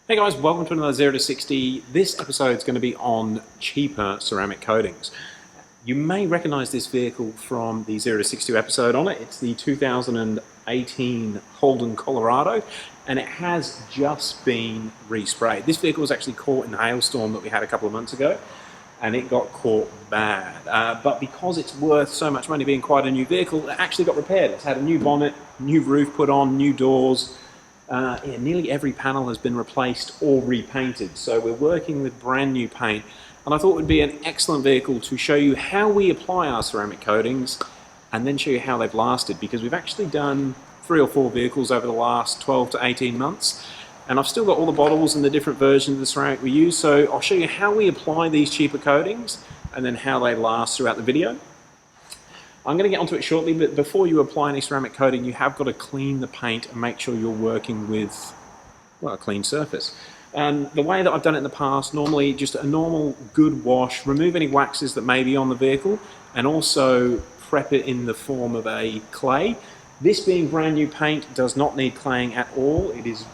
Hey guys, welcome to another 0 to 60. This episode is going to be on cheaper ceramic coatings. You may recognize this vehicle from the 0 to 60 episode on it. It's the 2018 Holden Colorado, and it has just been resprayed. This vehicle was actually caught in the hailstorm that we had a couple of months ago, and it got caught bad. But because it's worth so much money being quite a new vehicle, it actually got repaired. It's had a new bonnet, new roof put on, new doors. Nearly every panel has been replaced or repainted, so we're working with brand new paint, and I thought it would be an excellent vehicle to show you how we apply our ceramic coatings and then show you how they've lasted, because we've actually done 3 or 4 vehicles over the last 12 to 18 months, and I've still got all the bottles and the different versions of the ceramic we use, so I'll show you how we apply these cheaper coatings and then how they last throughout the video. I'm going to get onto it shortly, but before you apply any ceramic coating, you have got to clean the paint and make sure you're working with, well, a clean surface. And the way that I've done it in the past, normally just a normal good wash, remove any waxes that may be on the vehicle, and also prep it in the form of a clay. This being brand new paint does not need claying at all. It is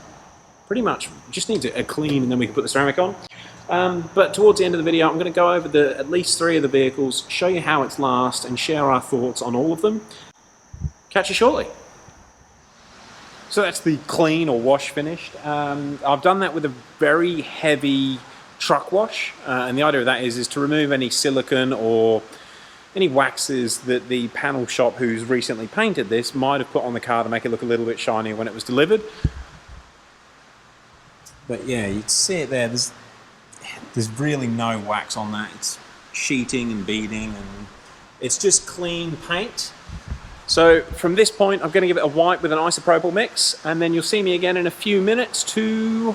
pretty much, just needs a clean and then we can put the ceramic on. But towards the end of the video, I'm going to go over at least 3 of the vehicles, show you how it's last, and share our thoughts on all of them. Catch you shortly. So that's the clean or wash finished. I've done that with a very heavy truck wash, and the idea of that is to remove any silicone or any waxes that the panel shop who's recently painted this might have put on the car to make it look a little bit shinier when it was delivered. But yeah, you can see it there. There's really no wax on that. It's sheeting and beading, and it's just clean paint. So from this point, I'm going to give it a wipe with an isopropyl mix, and then you'll see me again in a few minutes to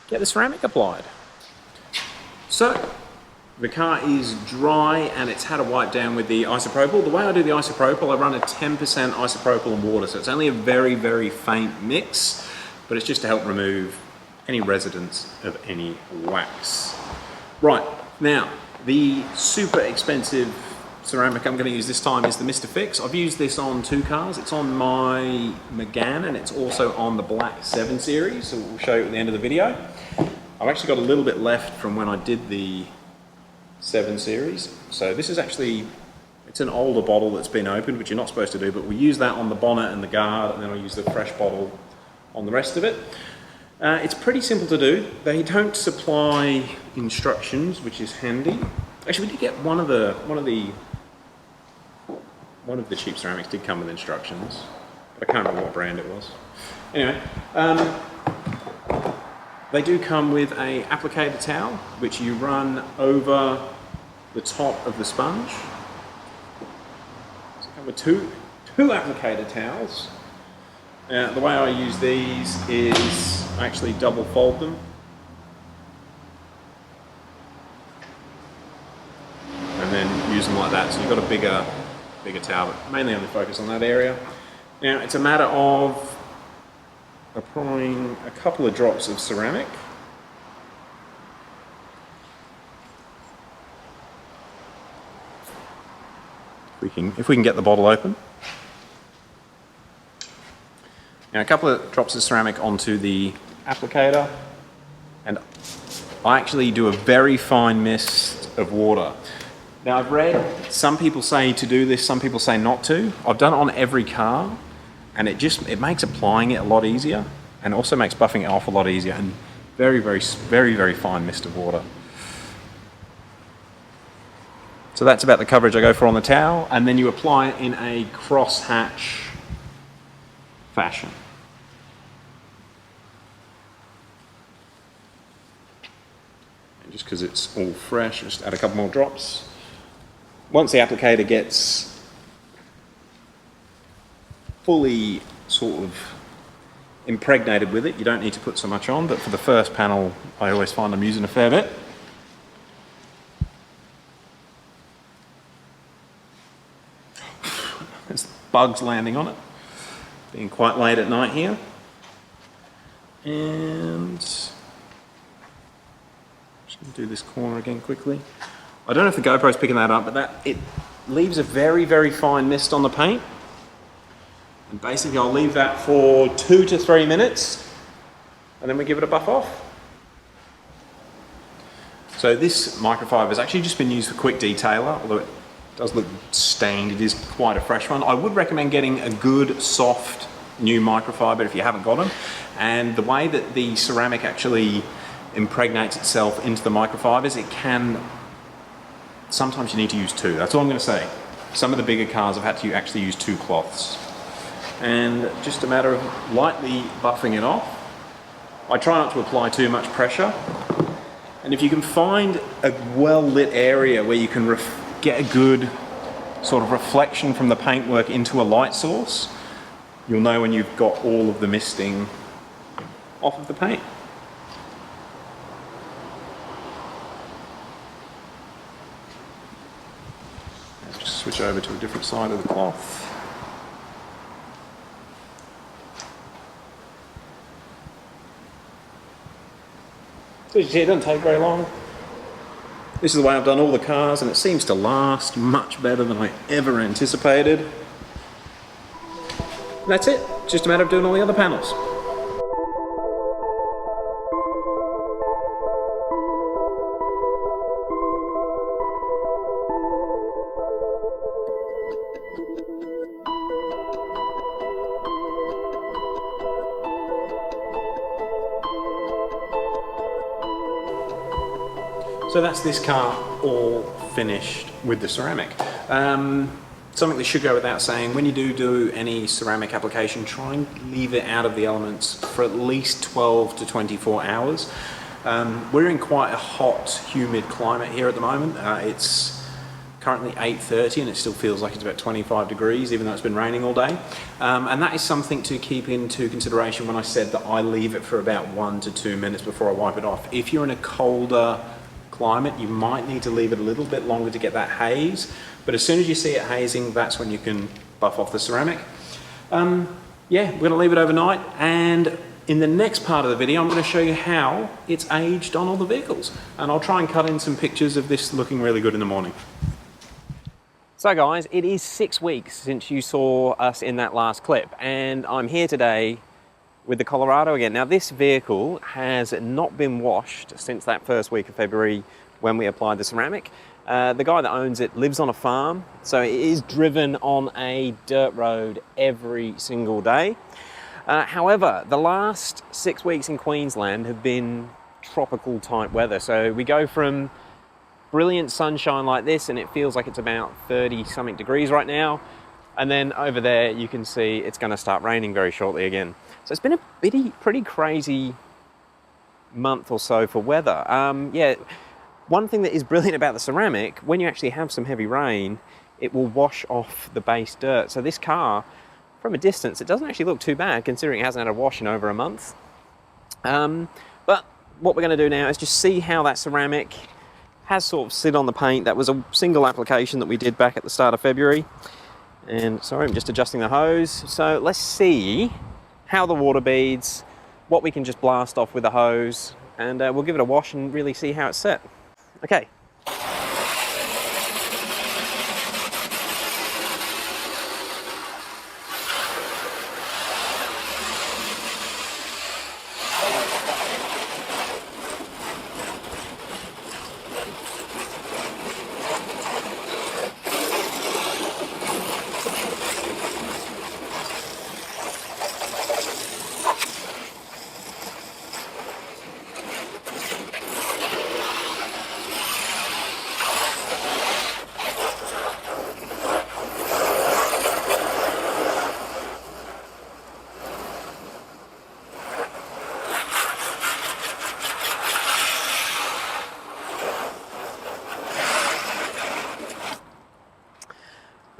get the ceramic applied. So the car is dry and it's had a wipe down with the isopropyl. The way I do the isopropyl, I run a 10% isopropyl and water, so it's only a very, very faint mix, but it's just to help remove any residence of any wax. Right, now the super expensive ceramic I'm going to use this time is the Mr. Fix. I've used this on 2 cars. It's on my Megane and it's also on the Black 7 Series, so we'll show you at the end of the video. I've actually got a little bit left from when I did the 7 Series. So this is actually, it's an older bottle that's been opened, which you're not supposed to do, but we use that on the bonnet and the guard, and then I'll use the fresh bottle on the rest of it. It's pretty simple to do. They don't supply instructions, which is handy. Actually, we did get one of the cheap ceramics did come with instructions, but I can't remember what brand it was. Anyway, they do come with a applicator towel, which you run over the top of the sponge. So they come with two applicator towels. The way I use these is I actually double fold them. And then use them like that, so you've got a bigger towel, but mainly only focus on that area. Now it's a matter of applying a couple of drops of ceramic. If we can get the bottle open. Now a couple of drops of ceramic onto the applicator, and I actually do a very fine mist of water. Now I've read some people say to do this, some people say not to. I've done it on every car, and it makes applying it a lot easier, and also makes buffing it off a lot easier, and very, very, very, very fine mist of water. So that's about the coverage I go for on the towel, and then you apply it in a cross-hatch fashion. And just because it's all fresh, just add a couple more drops. Once the applicator gets fully sort of impregnated with it, you don't need to put so much on, but for the first panel, I always find I'm using a fair bit. There's bugs landing on it. Being quite late at night here. And just going to do this corner again quickly. I don't know if the GoPro's picking that up, but it leaves a very, very fine mist on the paint. And basically I'll leave that for 2 to 3 minutes. and then we give it a buff off. So this microfiber has actually just been used for quick detailer, although it does look stained. It is quite a fresh one. I would recommend getting a good, soft, new microfiber if you haven't got them. And the way that the ceramic actually impregnates itself into the microfibers, it can, sometimes you need to use two. That's all I'm going to say. Some of the bigger cars have had to actually use two cloths. And just a matter of lightly buffing it off. I try not to apply too much pressure. And if you can find a well-lit area where you can get a good sort of reflection from the paintwork into a light source, you'll know when you've got all of the misting off of the paint. Let's just switch over to a different side of the cloth. So as you see, it doesn't take very long. This is the way I've done all the cars, and it seems to last much better than I ever anticipated. And that's it. It's just a matter of doing all the other panels. So that's this car all finished with the ceramic. Something that should go without saying, when you do any ceramic application, try and leave it out of the elements for at least 12 to 24 hours. We're in quite a hot, humid climate here at the moment. It's currently 8:30 and it still feels like it's about 25 degrees, even though it's been raining all day. And that is something to keep into consideration when I said that I leave it for about 1 to 2 minutes before I wipe it off. If you're in a colder climate, you might need to leave it a little bit longer to get that haze, but as soon as you see it hazing, that's when you can buff off the ceramic. Yeah, we're going to leave it overnight, and in the next part of the video I'm going to show you how it's aged on all the vehicles, and I'll try and cut in some pictures of this looking really good in the morning. So guys, it is 6 weeks since you saw us in that last clip, and I'm here today with the Colorado again. Now this vehicle has not been washed since that first week of February when we applied the ceramic. The guy that owns it lives on a farm, so it is driven on a dirt road every single day. However, the last 6 weeks in Queensland have been tropical type weather. So we go from brilliant sunshine like this and it feels like it's about 30 something degrees right now. And then over there you can see it's going to start raining very shortly again. So it's been a pretty crazy month or so for weather. Yeah, one thing that is brilliant about the ceramic, when you actually have some heavy rain, it will wash off the base dirt. So this car, from a distance, it doesn't actually look too bad considering it hasn't had a wash in over a month. But what we're going to do now is just see how that ceramic has sort of sit on the paint. That was a single application that we did back at the start of February. And sorry, I'm just adjusting the hose. So let's see how the water beads, what we can just blast off with the hose, and we'll give it a wash and really see how it's set. Okay.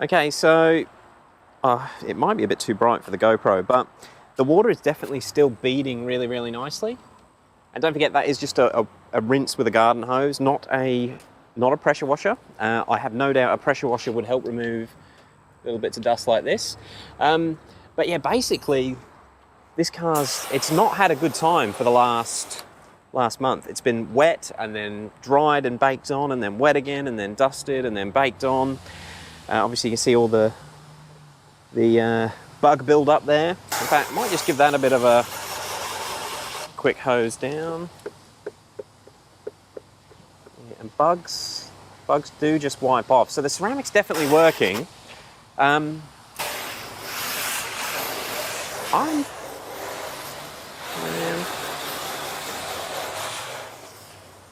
Okay, so it might be a bit too bright for the GoPro, but the water is definitely still beading really nicely. And don't forget, that is just a rinse with a garden hose, not a pressure washer. I have no doubt a pressure washer would help remove little bits of dust like this. But yeah, basically, this it's not had a good time for the last month. It's been wet and then dried and baked on, and then wet again and then dusted and then baked on. Obviously you can see all the bug build up there. In fact, I might just give that a bit of a quick hose down. Yeah, and bugs do just wipe off. So the ceramic's definitely working. Man,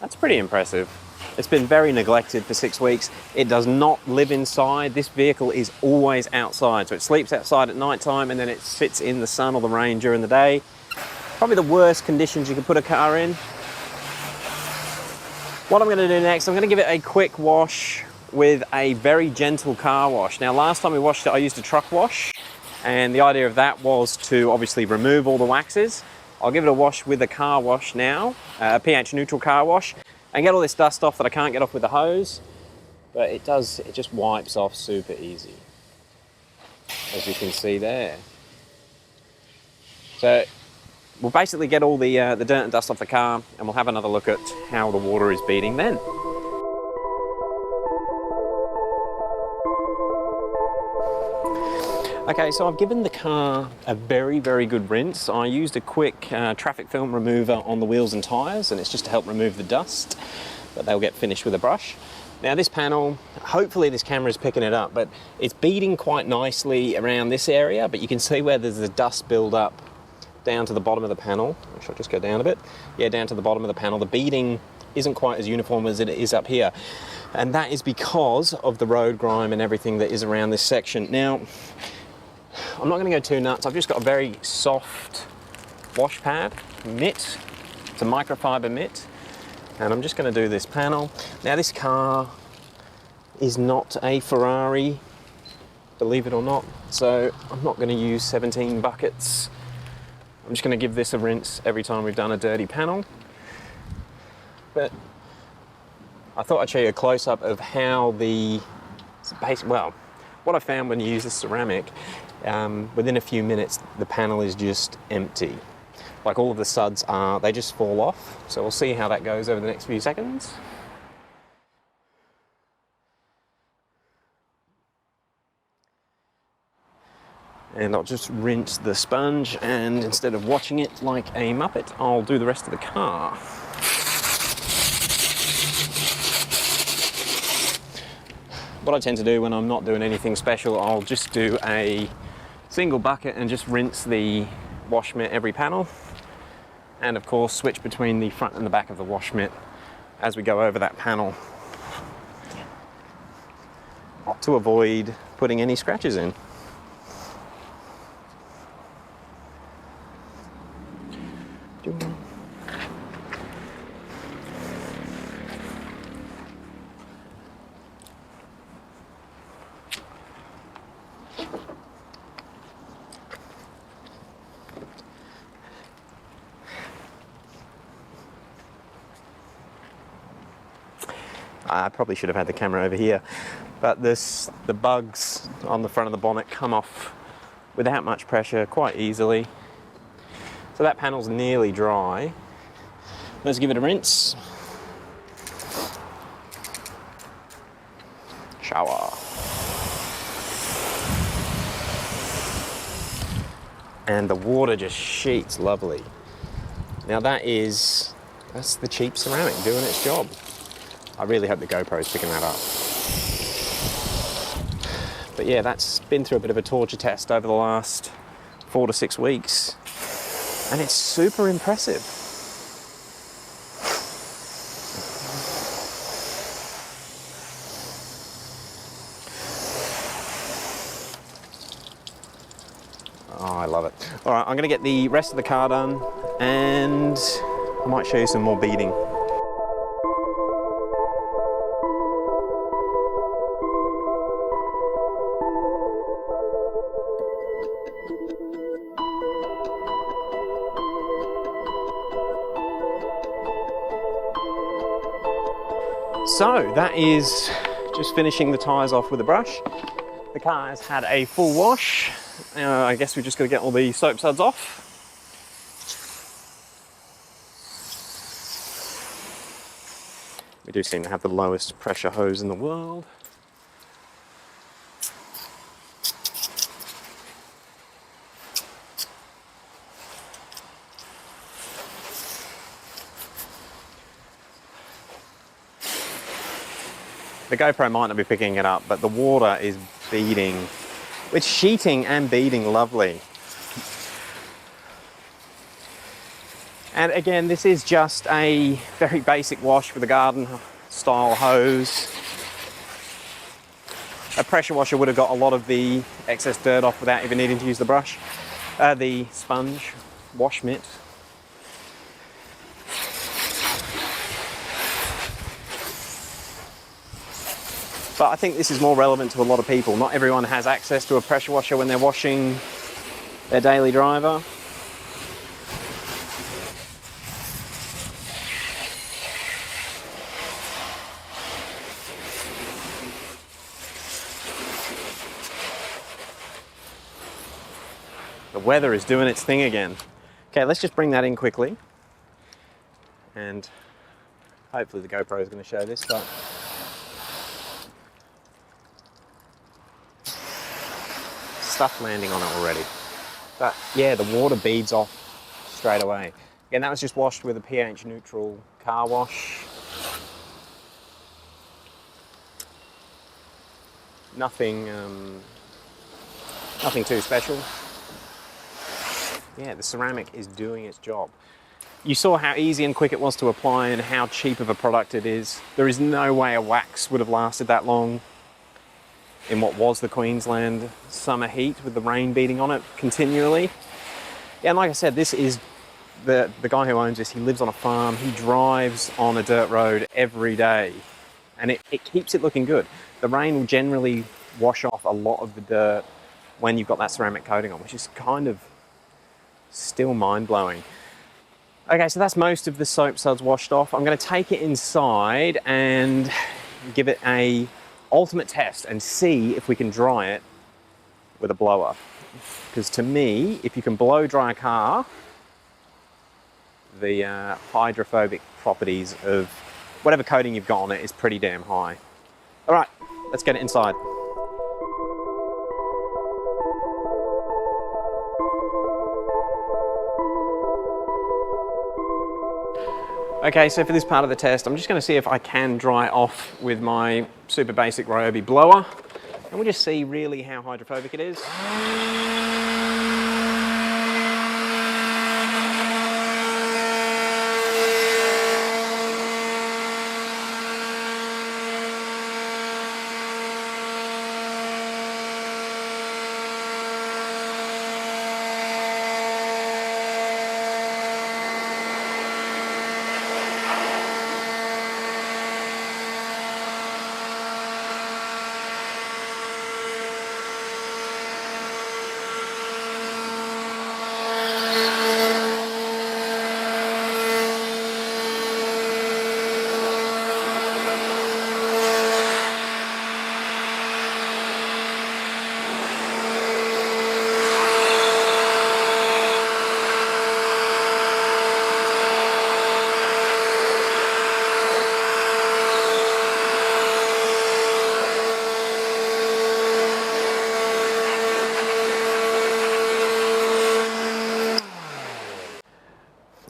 that's pretty impressive. It's been very neglected for 6 weeks. It does not live inside. This vehicle is always outside. So it sleeps outside at night time and then it sits in the sun or the rain during the day. Probably the worst conditions you can put a car in. What I'm going to do next, I'm going to give it a quick wash with a very gentle car wash. Now, last time we washed it, I used a truck wash, and the idea of that was to obviously remove all the waxes. I'll give it a wash with a car wash now, a pH neutral car wash, and get all this dust off that I can't get off with the hose. But it just wipes off super easy, as you can see there. So we'll basically get all the dirt and dust off the car, and we'll have another look at how the water is beading then. Okay, so I've given the car a very, very good rinse. I used a quick traffic film remover on the wheels and tyres, and it's just to help remove the dust, but they'll get finished with a brush. Now this panel, hopefully this camera is picking it up, but it's beading quite nicely around this area, but you can see where there's the dust build up down to the bottom of the panel. Should I just go down a bit? Yeah, down to the bottom of the panel. The beading isn't quite as uniform as it is up here. And that is because of the road grime and everything that is around this section. Now, I'm not going to go too nuts. I've just got a very soft wash pad mitt. It's a microfiber mitt. And I'm just going to do this panel. Now this car is not a Ferrari, believe it or not. So I'm not going to use 17 buckets. I'm just going to give this a rinse every time we've done a dirty panel. But I thought I'd show you a close-up of how what I found when you use the ceramic, within a few minutes the panel is just empty. Like all of the suds they just fall off. So we'll see how that goes over the next few seconds. And I'll just rinse the sponge, and instead of watching it like a muppet, I'll do the rest of the car. What I tend to do when I'm not doing anything special, I'll just do a single bucket and just rinse the wash mitt every panel. And of course, switch between the front and the back of the wash mitt as we go over that panel to avoid putting any scratches in. I probably should have had the camera over here, but the bugs on the front of the bonnet come off without much pressure quite easily. So that panel's nearly dry. Let's give it a rinse. Shower. And the water just sheets lovely. Now that's the cheap ceramic doing its job. I really hope the GoPro's picking that up. But yeah, that's been through a bit of a torture test over the last 4 to 6 weeks. And it's super impressive. Oh, I love it. All right, I'm gonna get the rest of the car done, and I might show you some more beading. So that is just finishing the tyres off with a brush. The car has had a full wash. I guess we've just got to get all the soap suds off. We do seem to have the lowest pressure hose in the world. The GoPro might not be picking it up, but the water is beading. It's sheeting and beading lovely. And again, this is just a very basic wash with a garden style hose. A pressure washer would have got a lot of the excess dirt off without even needing to use the brush, the sponge wash mitt. But I think this is more relevant to a lot of people. Not everyone has access to a pressure washer when they're washing their daily driver. The weather is doing its thing again. Okay, let's just bring that in quickly. And hopefully the GoPro is going to show this, but stuff landing on it already. But yeah, the water beads off straight away. Again, that was just washed with a pH neutral car wash. Nothing too special. Yeah, the ceramic is doing its job. You saw how easy and quick it was to apply and how cheap of a product it is. There is no way a wax would have lasted that long in what was the Queensland summer heat with the rain beating on it continually. Yeah, and like I said, this is the guy who owns this. He lives on a farm. He drives on a dirt road every day, and it keeps it looking good. The rain will generally wash off a lot of the dirt when you've got that ceramic coating on, which is kind of still mind-blowing. Okay, so that's most of the soap suds washed off. I'm going to take it inside and give it a ultimate test and see if we can dry it with a blower. Because to me, if you can blow dry a car, the hydrophobic properties of whatever coating you've got on it is pretty damn high. All right, let's get it inside. Okay, so for this part of the test, I'm just going to see if I can dry it off with my super basic Ryobi blower. And we'll just see really how hydrophobic it is.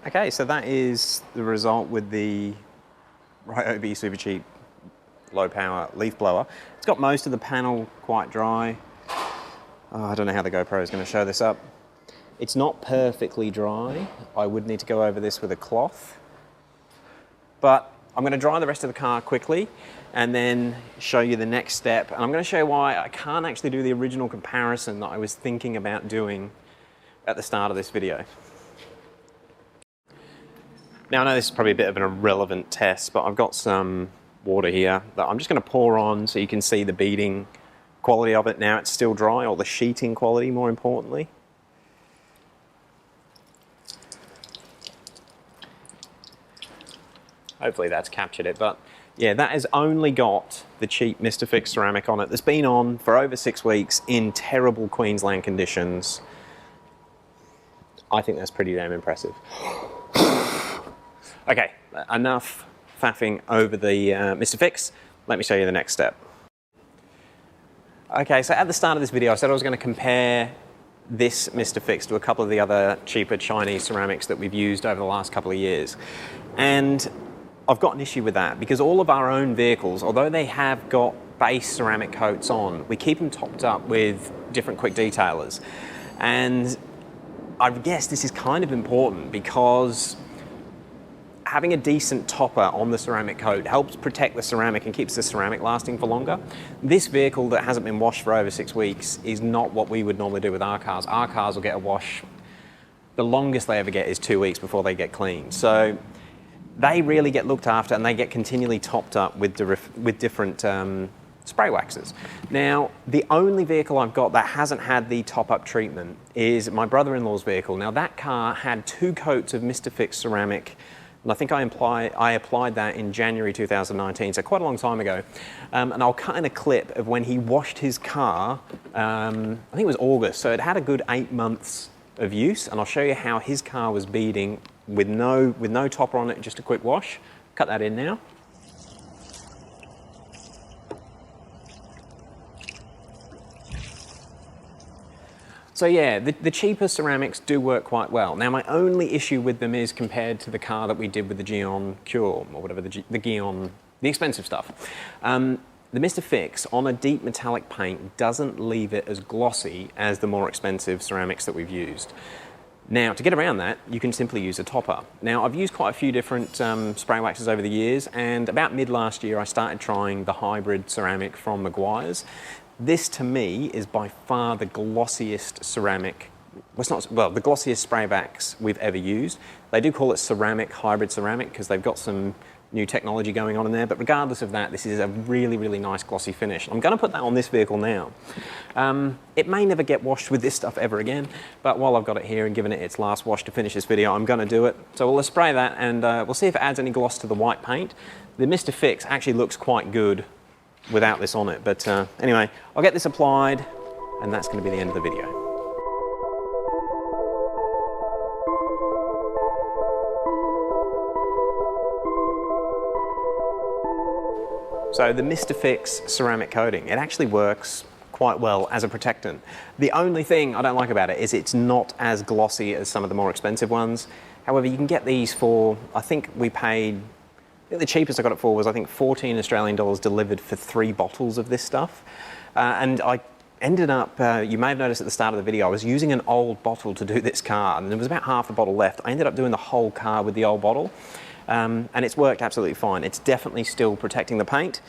Okay, so that is the result with the Ryobi super cheap low power leaf blower. It's got most of the panel quite dry. I don't know how the GoPro is going to show this up. It's not perfectly dry. I would need to go over this with a cloth. But I'm going to dry the rest of the car quickly and then show you the next step. And I'm going to show you why I can't actually do the original comparison that I was thinking about doing at the start of this video. Now I know this is probably a bit of an irrelevant test, but I've got some water here that I'm just going to pour on so you can see the beading quality of it now it's still dry, or the sheeting quality more importantly. Hopefully that's captured it, but yeah, that has only got the cheap Mr. Fix ceramic on it that's been on for over 6 weeks in terrible Queensland conditions. I think that's pretty damn impressive. Okay, enough faffing over the Mr. Fix. Let me show you the next step. Okay, so at the start of this video I said I was going to compare this Mr. Fix to a couple of the other cheaper Chinese ceramics that we've used over the last couple of years. And I've got an issue with that because all of our own vehicles, although they have got base ceramic coats on, we keep them topped up with different quick detailers. And I guess this is kind of important because having a decent topper on the ceramic coat helps protect the ceramic and keeps the ceramic lasting for longer. This vehicle that hasn't been washed for over 6 weeks is not what we would normally do with our cars. Our cars will get a wash, the longest they ever get is 2 weeks before they get cleaned. So they really get looked after and they get continually topped up with different spray waxes. Now, the only vehicle I've got that hasn't had the top-up treatment is my brother-in-law's vehicle. Now, that car had 2 coats of Mr. Fix ceramic, and I think I applied that in January 2019, so quite a long time ago. And I'll cut in a clip of when he washed his car, I think it was August, so it had a good 8 months of use, and I'll show you how his car was beading with no topper on it, just a quick wash. Cut that in now. So yeah, the cheaper ceramics do work quite well. Now my only issue with them is compared to the car that we did with the Gion Cure, or whatever, the Gion, the expensive stuff. The Mr. Fix on a deep metallic paint doesn't leave it as glossy as the more expensive ceramics that we've used. Now, to get around that, you can simply use a topper. Now, I've used quite a few different spray waxes over the years, and about mid last year I started trying the hybrid ceramic from Meguiar's. This, to me, is by far the glossiest ceramic, the glossiest spray wax we've ever used. They do call it ceramic, hybrid ceramic, because they've got some new technology going on in there, but regardless of that, this is a really, really nice glossy finish. I'm going to put that on this vehicle now. It may never get washed with this stuff ever again, but while I've got it here and given it its last wash to finish this video, I'm going to do it. So we'll spray that and we'll see if it adds any gloss to the white paint. The Mr. Fix actually looks quite good without this on it, but anyway, I'll get this applied and that's going to be the end of the video. So the Mr. Fix ceramic coating, it actually works quite well as a protectant. The only thing I don't like about it is it's not as glossy as some of the more expensive ones. However, you can get these for, I think we paid, the cheapest I got it for was I think 14 Australian dollars delivered for 3 bottles of this stuff. And I ended up, you may have noticed at the start of the video, I was using an old bottle to do this car and there was about half the bottle left. I ended up doing the whole car with the old bottle. And it's worked absolutely fine. It's definitely still protecting the paint.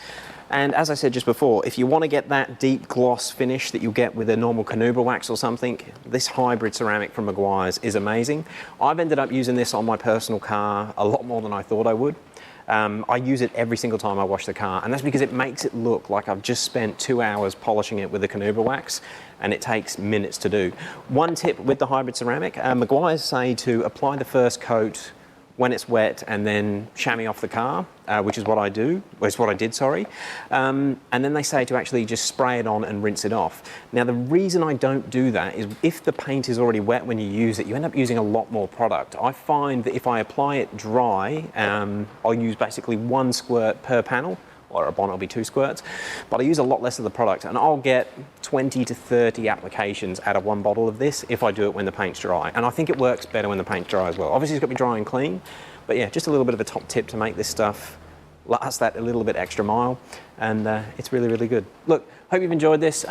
And as I said just before, if you want to get that deep gloss finish that you get with a normal Canubra wax or something, this hybrid ceramic from Meguiar's is amazing. I've ended up using this on my personal car a lot more than I thought I would. I use it every single time I wash the car, and that's because it makes it look like I've just spent 2 hours polishing it with a Canubra wax, and it takes minutes to do. One tip with the hybrid ceramic, Meguiar's say to apply the first coat when it's wet and then chamois off the car, which is what I do, or it's what I did, sorry. And then they say to actually just spray it on and rinse it off. Now the reason I don't do that is if the paint is already wet when you use it, you end up using a lot more product. I find that if I apply it dry, I'll use basically 1 squirt per panel, or a bonnet will be 2 squirts, but I use a lot less of the product and I'll get 20 to 30 applications out of 1 bottle of this if I do it when the paint's dry. And I think it works better when the paint's dry as well. Obviously it's got to be dry and clean, but yeah, just a little bit of a top tip to make this stuff last that a little bit extra mile, and it's really, really good. Look, hope you've enjoyed this.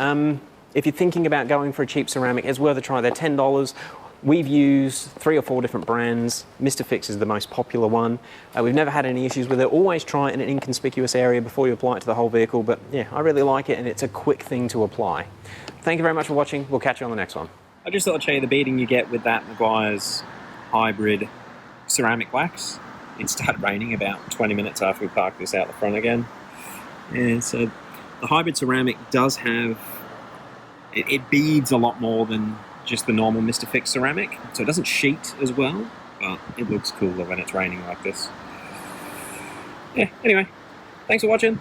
If you're thinking about going for a cheap ceramic, it's worth a try. They're $10. We've used 3 or 4 different brands. Mr. Fix is the most popular one. We've never had any issues with it. Always try it in an inconspicuous area before you apply it to the whole vehicle, but yeah, I really like it and it's a quick thing to apply. Thank you very much for watching. We'll catch you on the next one. I just thought I'd show you the beading you get with that Meguiar's hybrid ceramic wax. It started raining about 20 minutes after we parked this out the front again. And so the hybrid ceramic does have, it beads a lot more than just the normal Mr. Fix ceramic, so it doesn't sheet as well, but it looks cooler when it's raining like this. Yeah, anyway, thanks for watching.